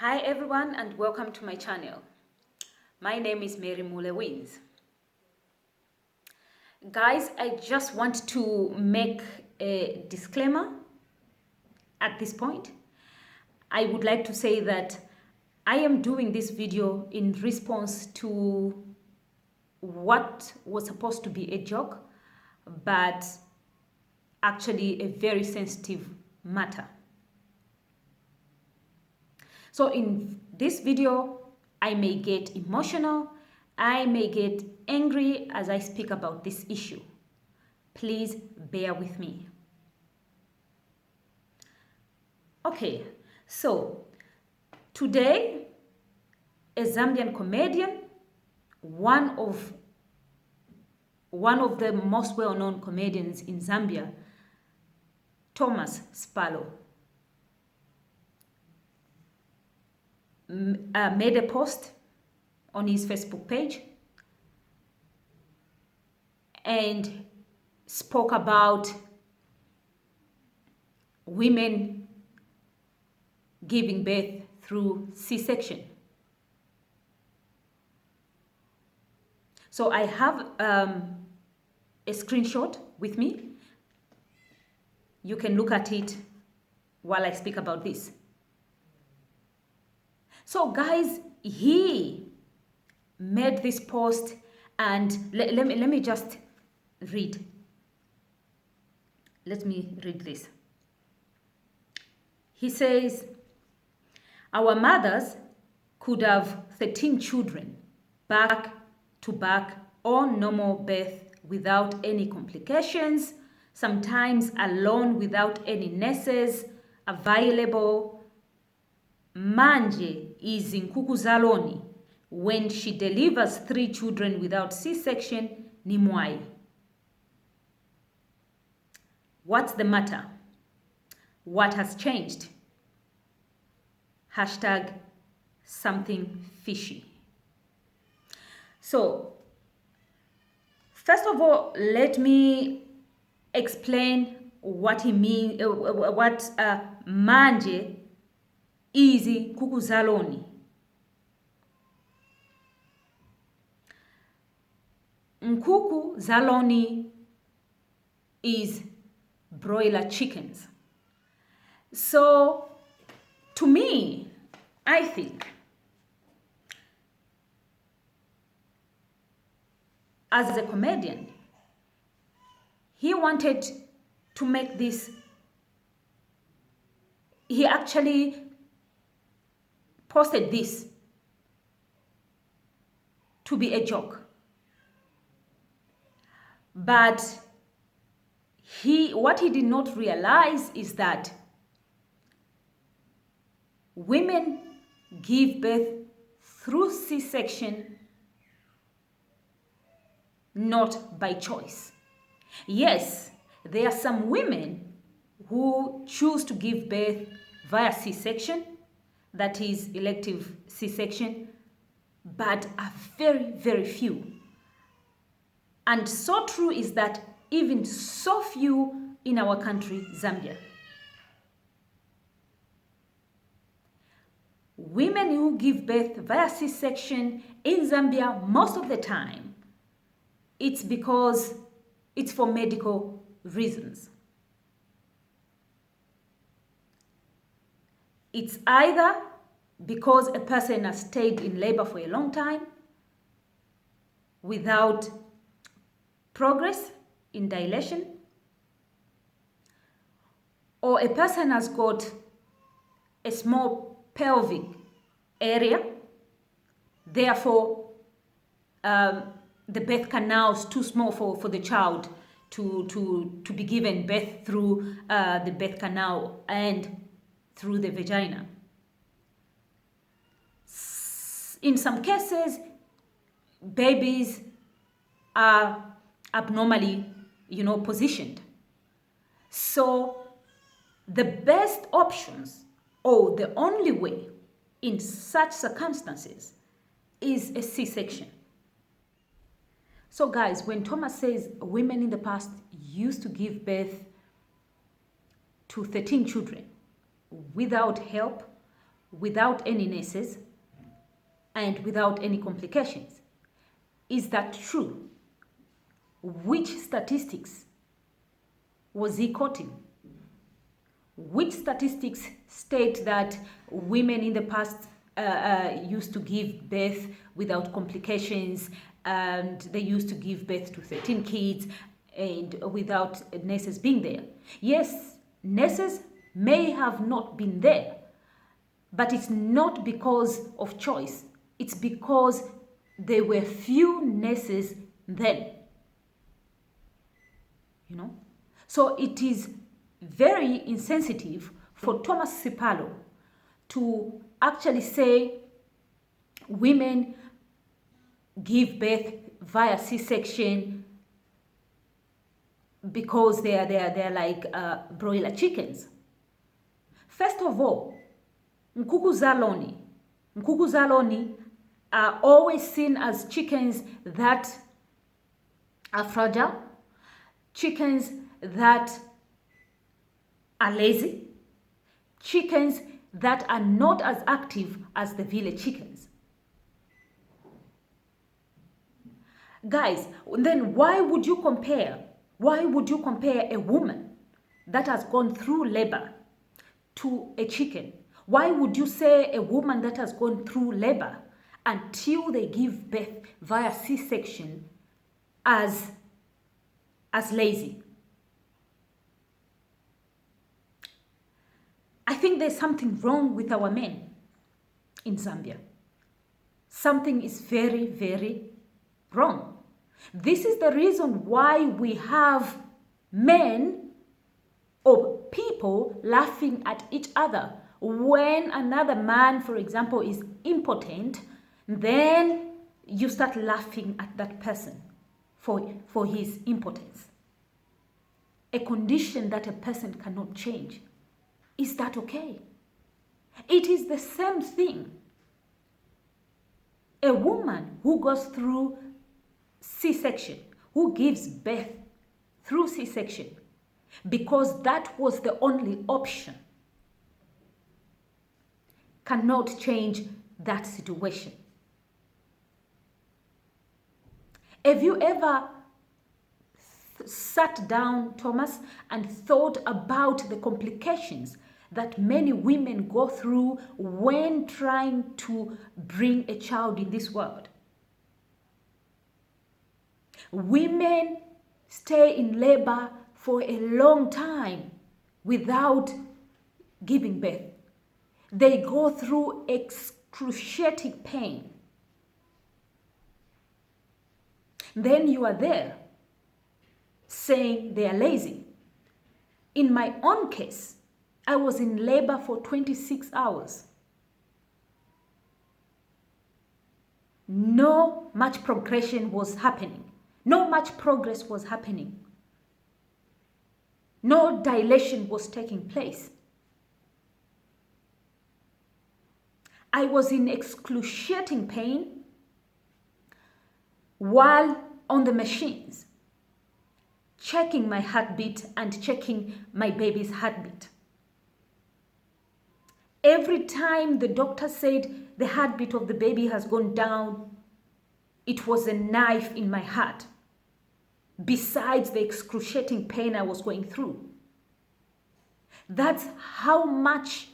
Hi everyone and welcome to my channel. My name is Mary Mule-Wins. Guys, I just want to make a disclaimer at this point. I would like to say that I am doing this video in response to what was supposed to be a joke, but actually a very sensitive matter. So in this video, I may get emotional, I may get angry as I speak about this issue. Please bear with me. Okay, so today, a Zambian comedian, one of the most well-known comedians in Zambia, Thomas Sipalo, made a post on his Facebook page and spoke about women giving birth through C-section. So I have a screenshot with me. You can look at it while I speak about this. So guys, he made this post and let me just read. Let me read this. He says, our mothers could have 13 children back to back on normal birth without any complications, sometimes alone without any nurses available. Manje is nkuku loni. When she delivers 3 children without C-section, ni mwai. What's the matter? What has changed? Hashtag something fishy. So, first of all, let me explain what he means, what manje is nkuku loni. Nkuku loni is broiler chickens. So, to me, I think as a comedian, he wanted to make this, he actually posted this to be a joke. But what he did not realize is that women give birth through C-section not by choice. Yes, there are some women who choose to give birth via C-section, that is elective C-section, but are very, very few. And so true is that even so few in our country, Zambia. Women who give birth via C-section in Zambia, most of the time, it's because it's for medical reasons. It's either because a person has stayed in labor for a long time without progress in dilation, or a person has got a small pelvic area, therefore the birth canal is too small for the child to be given birth through the birth canal and through the vagina. In some cases, babies are abnormally, positioned. So the best options, or the only way in such circumstances, is a C-section. So guys, when Thomas says women in the past used to give birth to 13 children without help, without any nurses and without any complications. Is that true? Which statistics was he quoting? Which statistics state that women in the past used to give birth without complications, and they used to give birth to 13 kids and without nurses being there? Yes, nurses may have not been there, but it's not because of choice. It's because there were few nurses then. You know? So it is very insensitive for Thomas Sipalo to actually say women give birth via C-section because they're like broiler chickens. First of all, nkuku za loni are always seen as chickens that are fragile, chickens that are lazy, chickens that are not as active as the village chickens. Guys, then why would you compare a woman that has gone through labor to a chicken? Why would you say a woman that has gone through labor until they give birth via C-section as lazy? I think there's something wrong with our men in Zambia. Something is very, very wrong. This is the reason why we have men or people laughing at each other. When another man, for example, is impotent, then you start laughing at that person for his impotence. A condition that a person cannot change. Is that okay? It is the same thing. A woman who goes through C-section, who gives birth through C-section, because that was the only option, cannot change that situation. Have you ever sat down, Thomas, and thought about the complications that many women go through when trying to bring a child in this world? Women stay in labor for a long time without giving birth. They go through excruciating pain. Then you are there saying they are lazy. In my own case, I was in labor for 26 hours. No much progression was happening. No much progress was happening. No dilation was taking place. I was in excruciating pain while on the machines, checking my heartbeat and checking my baby's heartbeat. Every time the doctor said the heartbeat of the baby has gone down, it was a knife in my heart, besides the excruciating pain I was going through. That's how much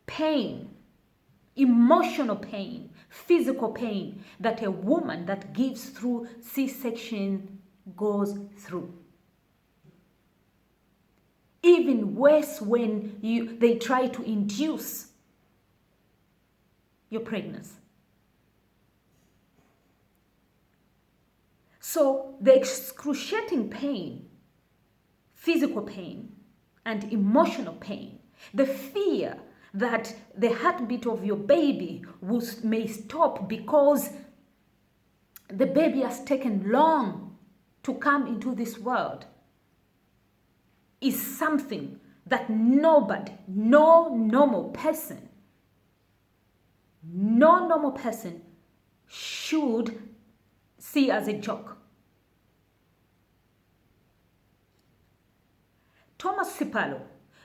pain, emotional pain, physical pain that a woman that gives through C-section goes through. Even worse when they try to induce your pregnancy. So the excruciating pain, physical pain, and emotional pain, the fear that the heartbeat of your baby may stop because the baby has taken long to come into this world, is something that nobody, no normal person should see as a joke. Thomas Sipalo,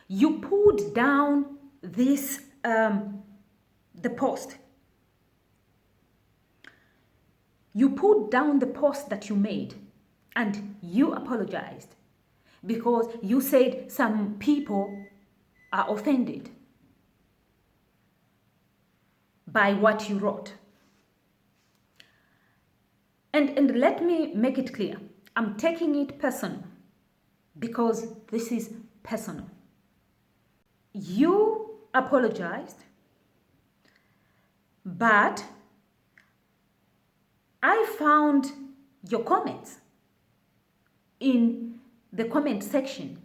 you pulled down this the post. You put down the post that you made and you apologized because you said some people are offended by what you wrote. And let me make it clear, I'm taking it personal because this is personal. You apologized, but I found your comments in the comment section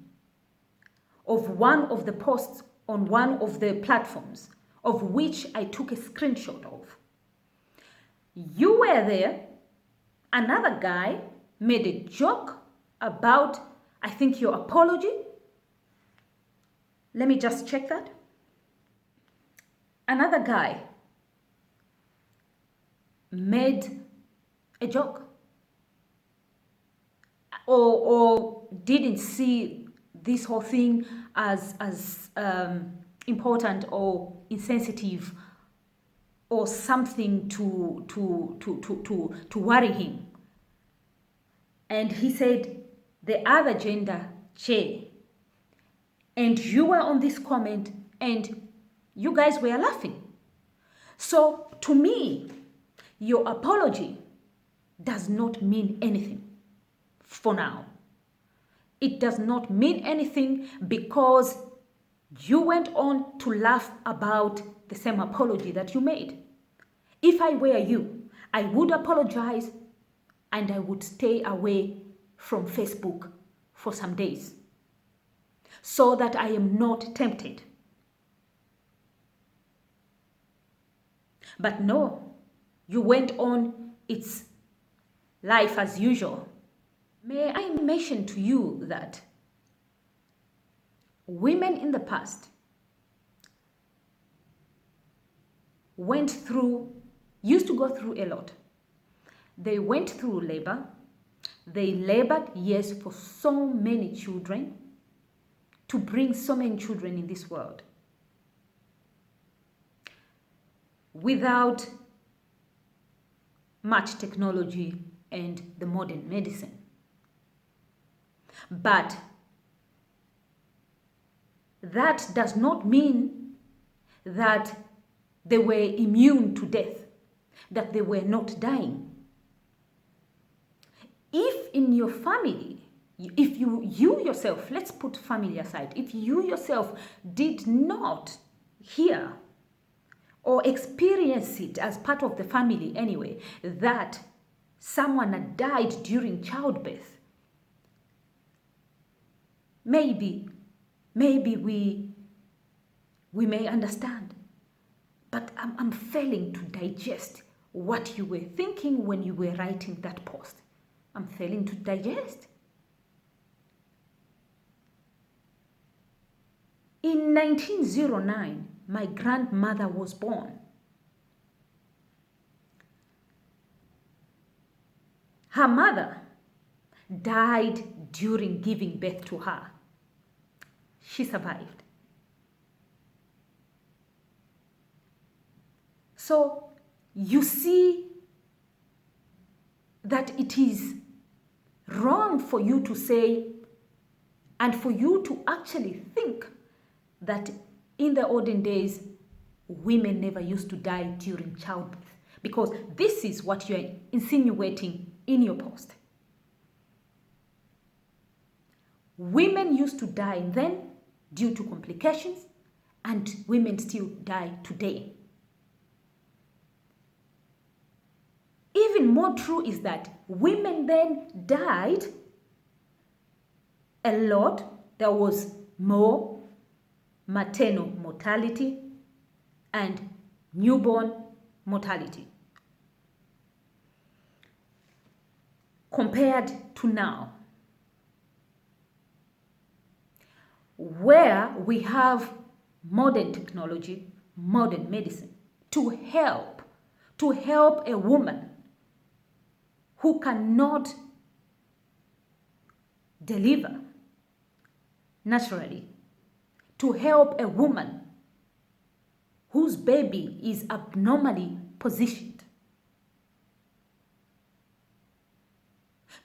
of one of the posts on one of the platforms, of which I took a screenshot of. You were there. Another guy made a joke about, I think, your apology. Let me just check that. Another guy made a joke or didn't see this whole thing as important or insensitive or something to worry him. And he said, the other gender, che. And you were on this comment and you guys were laughing. So to me, your apology does not mean anything for now. It does not mean anything because you went on to laugh about the same apology that you made. If I were you, I would apologize and I would stay away from Facebook for some days so that I am not tempted. But no, you went on, it's life as usual. May I mention to you that women in the past used to go through a lot. They went through labor. They labored, yes, for so many children, to bring so many children in this world. Without much technology and the modern medicine. But that does not mean that they were immune to death, that they were not dying. If in your family, if you yourself, let's put family aside, if you yourself did not hear or experience it as part of the family anyway, that someone had died during childbirth, maybe we may understand. But I'm failing to digest what you were thinking when you were writing that post. I'm failing to digest. In 1909, my grandmother was born. Her mother died during giving birth to her. She survived. So you see that it is wrong for you to say and for you to actually think that in the olden days, women never used to die during childbirth, because this is what you're insinuating in your post. Women used to die then due to complications, and women still die today. Even more true is that women then died a lot. There was more maternal mortality and newborn mortality compared to now, where we have modern technology, modern medicine to help a woman who cannot deliver naturally, to help a woman whose baby is abnormally positioned,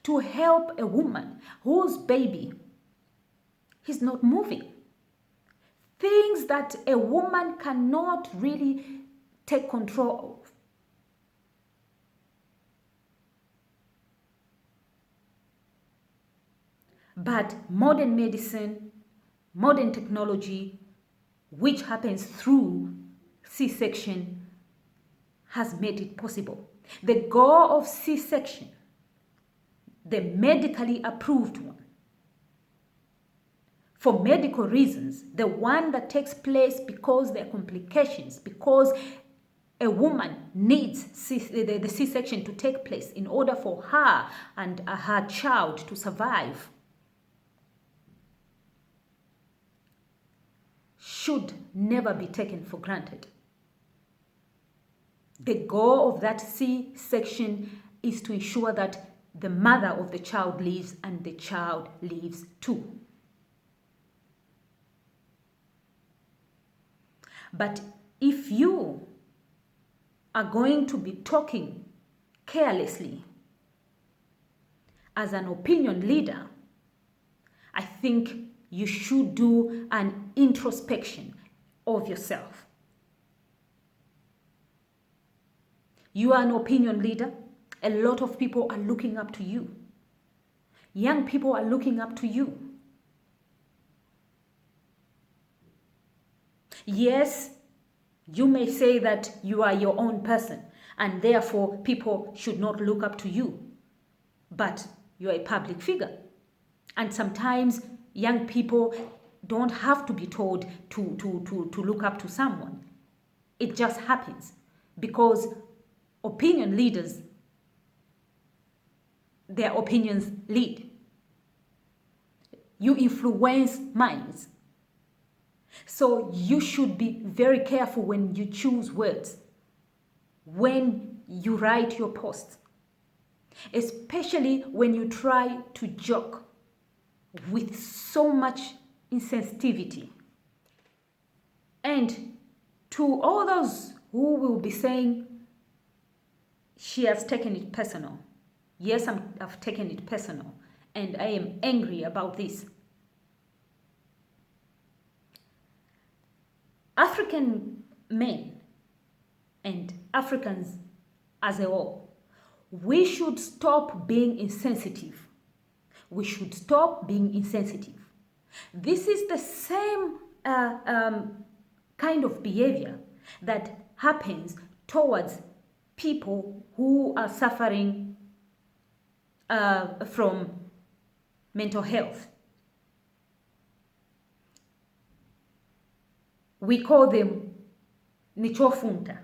to help a woman whose baby is not moving. Things that a woman cannot really take control of. But modern medicine, modern technology, which happens through C-section, has made it possible. The goal of C-section, the medically approved one, for medical reasons, the one that takes place because there are complications, because a woman needs the C-section to take place in order for her and her child to survive, should never be taken for granted. The goal of that C-section is to ensure that the mother of the child lives and the child lives too. But if you are going to be talking carelessly as an opinion leader, I think you should do an introspection of yourself. You are an opinion leader. A lot of people are looking up to you. Young people are looking up to you. Yes, you may say that you are your own person and therefore people should not look up to you. But you are a public figure. And sometimes young people don't have to be told to look up to someone. It just happens because opinion leaders, their opinions lead. You influence minds. So you should be very careful when you choose words, when you write your posts, especially when you try to joke with so much insensitivity. And to all those who will be saying, she has taken it personal. Yes, I've taken it personal, and I am angry about this. African men and Africans as a whole, we should stop being insensitive. We should stop being insensitive. This is the same kind of behavior that happens towards people who are suffering from mental health. We call them nichofunta.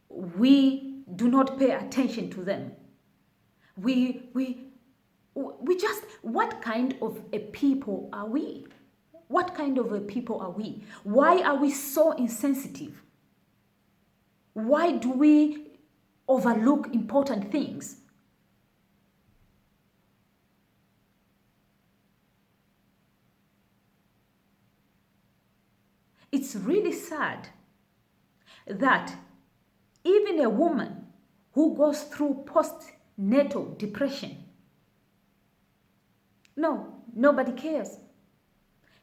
We do not pay attention to them. We just, what kind of a people are we? What kind of a people are we? Why are we so insensitive? Why do we overlook important things? It's really sad that even a woman who goes through postnatal depression, no, nobody cares.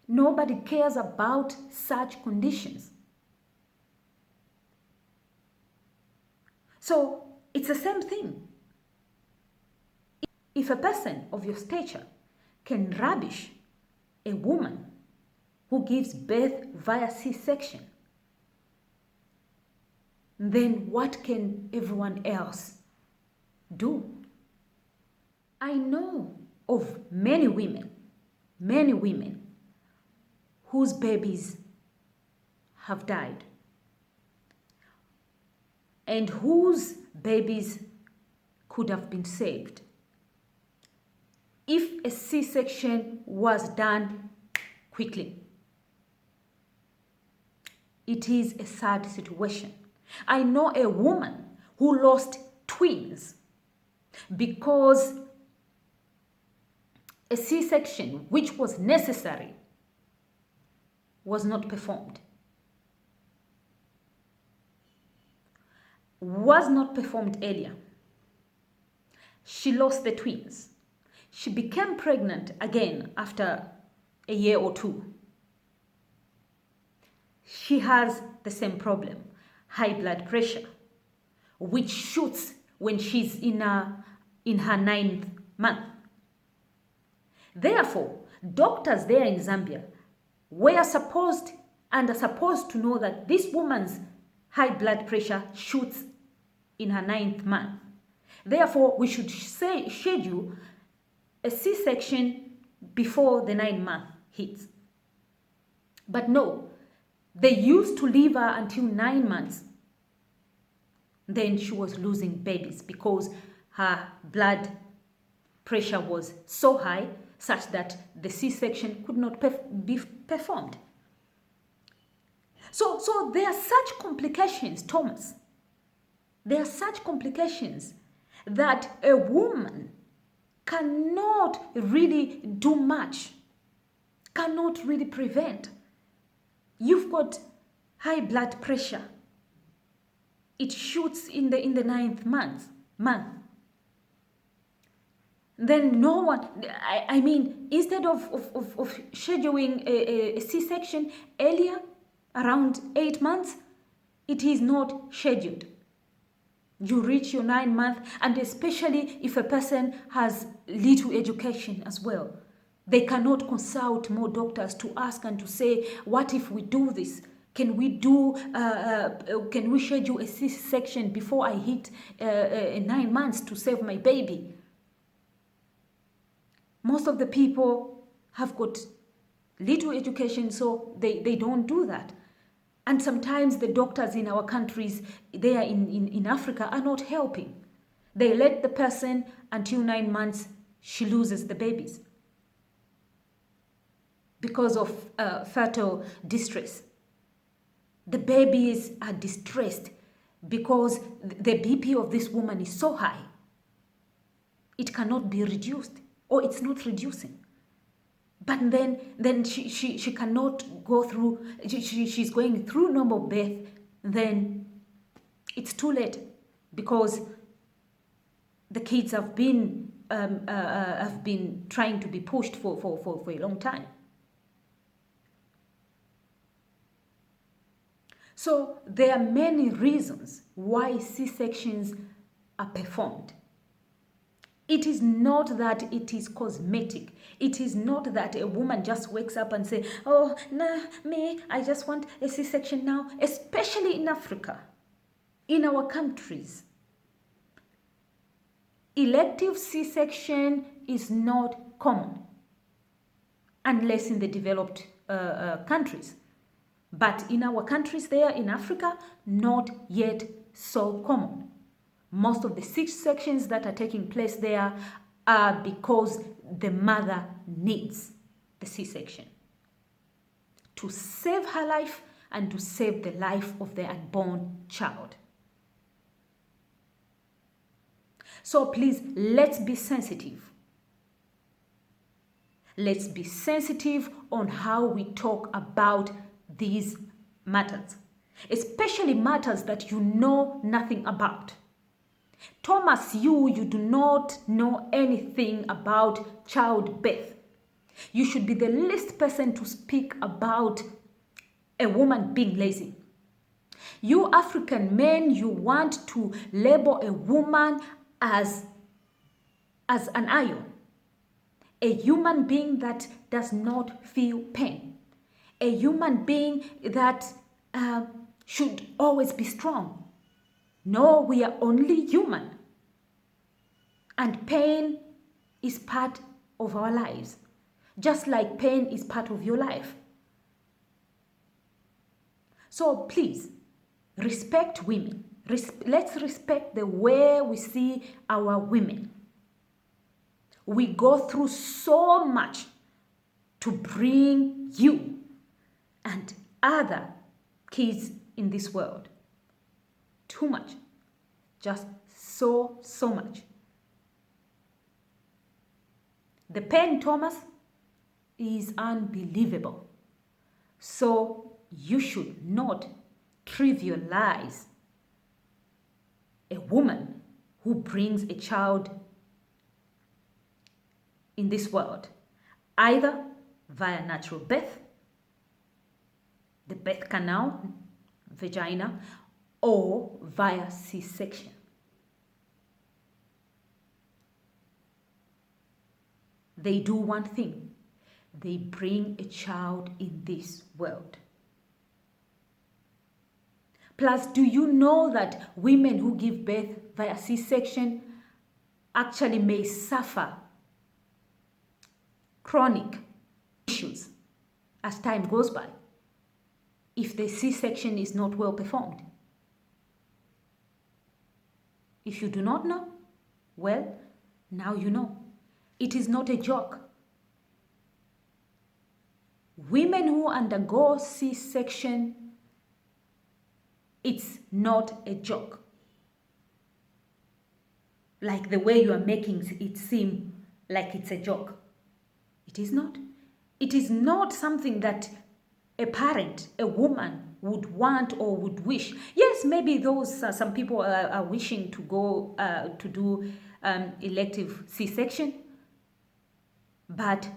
Nobody cares about such conditions. So it's the same thing. If a person of your stature can rubbish a woman who gives birth via C-section, then what can everyone else do? I know of many women whose babies have died and whose babies could have been saved if a C-section was done quickly. It is a sad situation. I know a woman who lost twins because a C-section, which was necessary, was not performed. was not performed earlier, she lost the twins. She became pregnant again after a year or two. She has the same problem, high blood pressure, which shoots when she's in her 9th month. Therefore, doctors there in Zambia were supposed and are supposed to know that this woman's high blood pressure shoots in her 9th month. Therefore, we should schedule a C-section before the 9th month hits. But no, they used to leave her until 9 months. Then she was losing babies because her blood pressure was so high such that the C-section could not be performed. So there are such complications, Thomas. There are such complications that a woman cannot really do much, cannot really prevent. You've got high blood pressure. It shoots in the 9th month. Then no one, I mean, instead of scheduling a C-section earlier, around 8 months, it is not scheduled. You reach your 9 month, and especially if a person has little education as well, they cannot consult more doctors to ask and to say, what if we do this? Can we schedule a C-section before I hit 9 months to save my baby? Most of the people have got little education, so they don't do that. And sometimes the doctors in our countries, they are in Africa, are not helping. They let the person until 9 months, she loses the babies because of fetal distress. The babies are distressed because the BP of this woman is so high. It cannot be reduced, or it's not reducing. But then she cannot go through, she's going through normal birth, then it's too late because the kids have been trying to be pushed for a long time. So there are many reasons why C-sections are performed. It is not that it is cosmetic. It is not that a woman just wakes up and says, oh, nah, I just want a C-section now, especially in Africa, in our countries. Elective C-section is not common, unless in the developed countries. But in our countries there in Africa, not yet so common. Most of the C-sections that are taking place there are because the mother needs the C-section to save her life and to save the life of the unborn child. So please, let's be sensitive. Let's be sensitive on how we talk about these matters, especially matters that you know nothing about. Thomas, you do not know anything about childbirth. You should be the least person to speak about a woman being lazy. You African men, you want to label a woman as an iron, a human being that does not feel pain, a human being that should always be strong. No, we are only human. And pain is part of our lives, just like pain is part of your life. So please, respect women. Let's respect the way we see our women. We go through so much to bring you and other kids in this world. Too much. Just so much. The pain, Thomas, is unbelievable. So you should not trivialize a woman who brings a child in this world, either via natural birth, the birth canal, vagina, or via C-section. They do one thing: they bring a child in this world. Plus, do you know that women who give birth via C-section actually may suffer chronic issues as time goes by if the C-section is not well performed? If you do not know, well, now you know. It is not a joke. Women who undergo C-section, it's not a joke. Like the way you are making it seem like it's a joke. It is not. It is not something that a parent, a woman, would want or would wish. Yes, maybe those some people are wishing to go to do elective C-section, but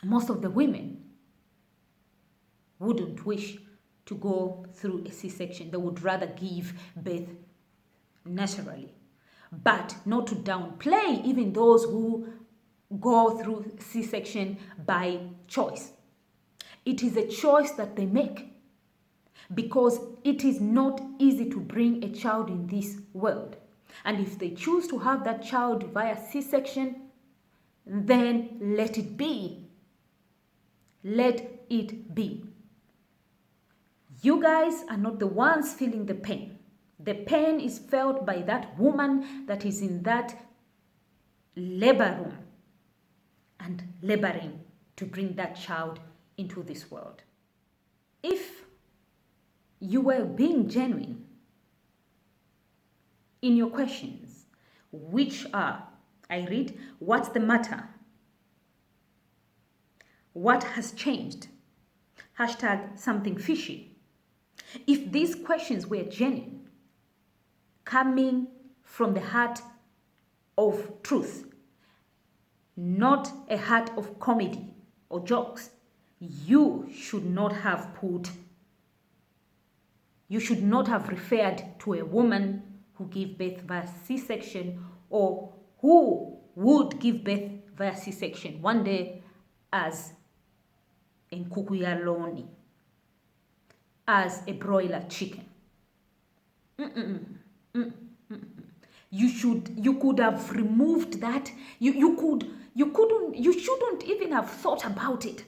most of the women wouldn't wish to go through a C-section. They would rather give birth naturally. But not to downplay even those who go through C-section by choice. It is a choice that they make because it is not easy to bring a child in this world. And if they choose to have that child via C-section, then let it be. Let it be. You guys are not the ones feeling the pain. The pain is felt by that woman that is in that labor room and laboring to bring that child into this world. If you were being genuine in your questions, which are, I read, what's the matter? What has changed? Hashtag something fishy. If these questions were genuine, coming from the heart of truth, not a heart of comedy or jokes, you should not have referred to a woman who gave birth via C-section or who would give birth via C-section one day as nkuku ya loni, as a broiler chicken. You could have removed that. You shouldn't even have thought about it.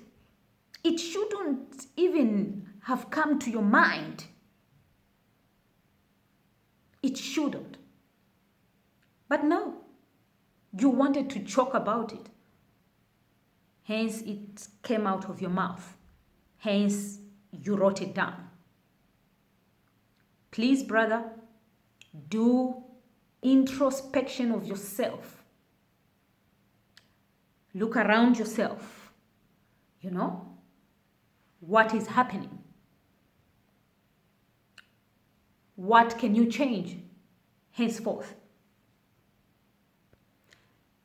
It shouldn't even have come to your mind. It shouldn't. But no, you wanted to talk about it. Hence, it came out of your mouth. Hence, you wrote it down. Please, brother, do introspection of yourself. Look around yourself. You know, what is happening? What can you change henceforth?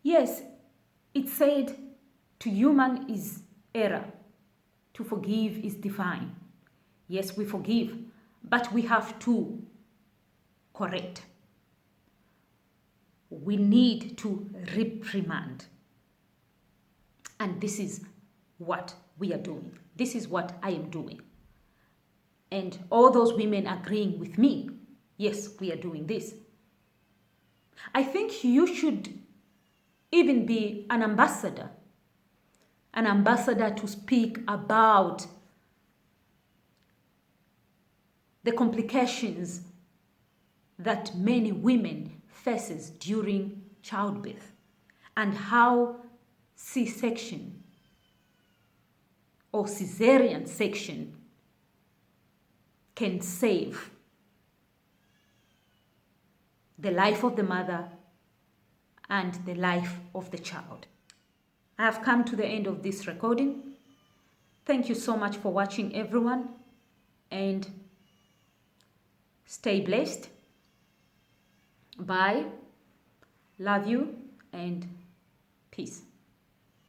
Yes, it said to human is error, to forgive is divine. Yes, we forgive, but we have to correct. We need to reprimand. And this is what we are doing. This is what I am doing. And all those women agreeing with me, yes, we are doing this. I think you should even be an ambassador to speak about the complications that many women faces during childbirth and how C-section or cesarean section can save the life of the mother and the life of the child. I have come to the end of this recording. Thank you so much for watching, everyone, and Stay blessed. Bye. Love you and peace.